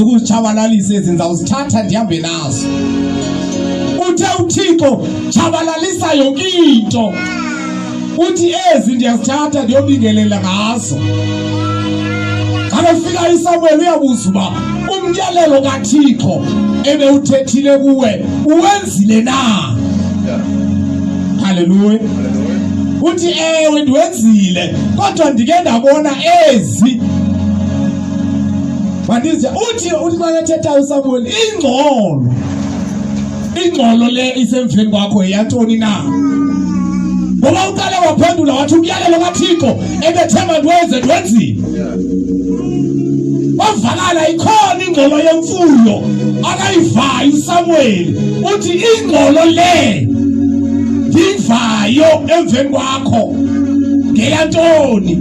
ukuchabalalisa izinto uzithatha ndihambe nazo. Uthe uThixo chabalalisa yonke into. Uthi ezi ndiyazithatha ndiyobingelela ngazo. Kanafika iSamuel uyabuza uba umyalelo kaThixo ebewuthethile kuwe uwenzile na? Haleluya. Uthi ewe ndiwenzile kodwa ndike ndabona ezi. Mandize uthi xa ethetha uSamuel ingxolo le isemveni kwakho yantoni na? Ngoba uqale waphendula wathi umyalelo kaThixo ebethema ndiwenzile. Wavakala ikhona ingxolo yemfuyo akayivayo uSamuel. Uthi ingxolo le ndivayo emveni kwakho ngeyantoni?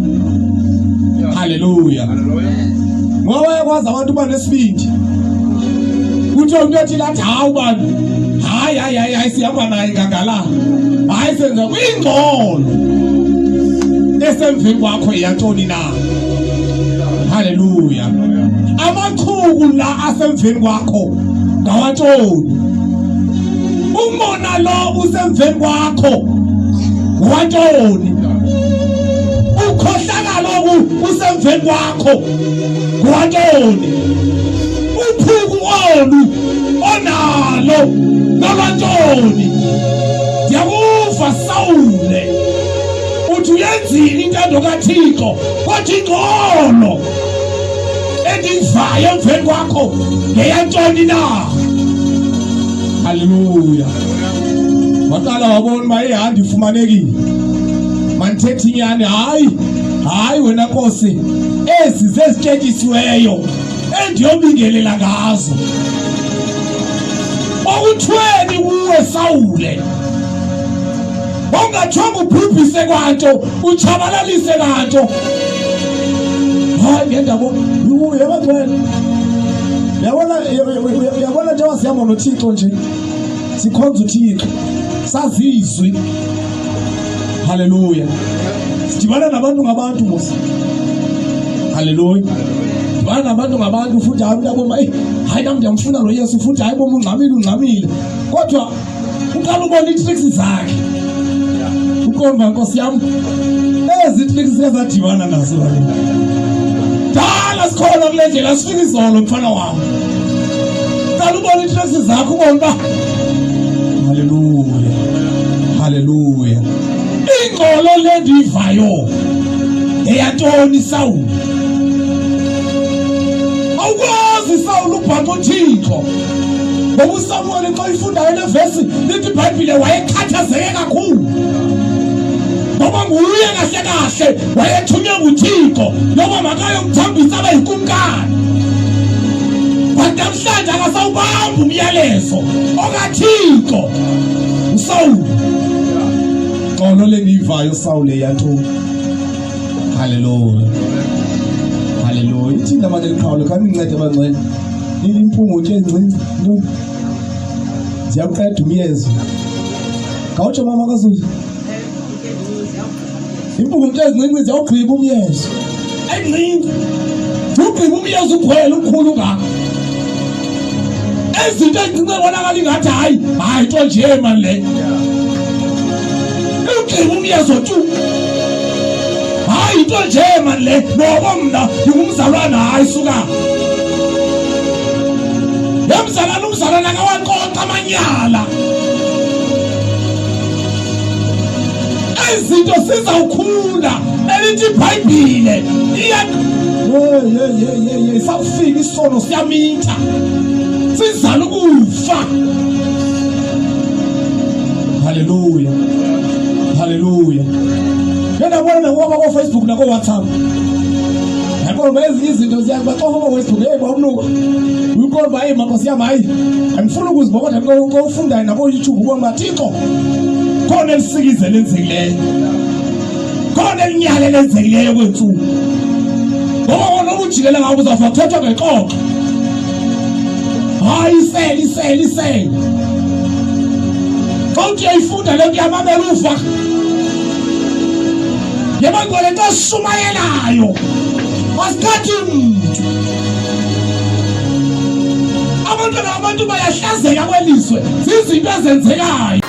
Haleluya. Ngoba yakwazi abantu banesibindi. Kuthi umuntu ethi lathi hawu bantu hayi sihamba naye ngangala. Hayi senza ingxolo esemveni kwakho yantoni na? Haleluya. Amachuku la asemveni kwakho ngawantoni? Umona lo usemveni kwakho ngwantoni? Ukhohlakalo usemveni kwakho ngwantoni? Uphuku olu onalo nolwantoni? Ndiyakuva Sawule uthi uyenzile intando kaThixo kwathi ingxolo endivayo emveni kwakho ngeyantoni na? Haleluya. Waqala wabona uba ihandi ifumanekile. Manithethe inyani hayi wena Nkosi ezi zezityetyisiweyo endiyobingelela ngazo. Okuthweni kuwe Sawule? Ungathonga ubhubhise kwanto uchabalalise kanto. Hayi ngendaba yabangcwele. Yabona nje wasihamba noThixo nje. Sikhonza uThixo. Sazizwi. Haleluya. Sidibana nabantu ngabantu mos. Haleluya. Sidibana nabantu ngabantu futhi abantu aboma hayi nami ndiyamfuna lo Yesu futhi hayi bomu ungxamile. Kodwa uqala ubona itricks zakhe. Ukhomba Nkosi yami ezi tricks ziyadibana nazo la. Dala sikhona kule ndlela sifika izolo mfana wami. Uqala ubona itricks zakhe ubona. Haleluya. Haleluya. Ingxolo le ndivayo eyantoni Sawule? Awukwazi Sawule ubhanqa uThixo. Ngoba uSamuel xa ifundayo le verse lithi iBhayibhile wayekhathazeke kakhulu. Ngoba nguye kahle wayethunywe nguThixo ngoba makayomthambisa abe yinkumkani. Kanti namhlanje akasawubamba umyalezo okaThixo uSawule. Ingxolo le ndivayo Sawule yantoni? Haleluya. Haleluya. Ithinda manje liqhawule kanincede abangcwele. Impungu nje encinci no. Ziyaqeda umyezo. Kawutsho mama kaZulu. Impungu nje encinci ziyawugqiba umyezo. Encinci. Ugqiba umyezo uphela umkhulu ngaka. Ezinto encinci ebonakala ingathi hayi into nje manje le. Ugqiba umyezo tu. Hayi into nje manje le ngoba mina ngumzalwana hayi suka. Umzalwana kawanqoqa amanyala. Izinto sizawukhula elithi iBhayibhile sawufika isono siyamitha sizala ukufa. Haleluya. Haleluya. Ngiyabona ngoba ko Facebook nako WhatsApp. Yabona ezinye izinto ziyabaxoxa ko Facebook bawumnuka. Uyikho baye mama siyamayi. Angifuni ukuzibona kodwa ufundayo nabo YouTube ubona Thixo. Khona elisikize lenzekileyo. Khona elinyale lenzekileyo kwethu. Ngoba wona ujikela ngawo uzafa thatha ngexoxo. Hayi iseli. Konke uyifunda le kuyamamela ufa. Yabangcwele nto shumayelayo. Wasikhathi umuntu. abantwana babantu bayahlazeka kweliswe zizinto ezenzekayo.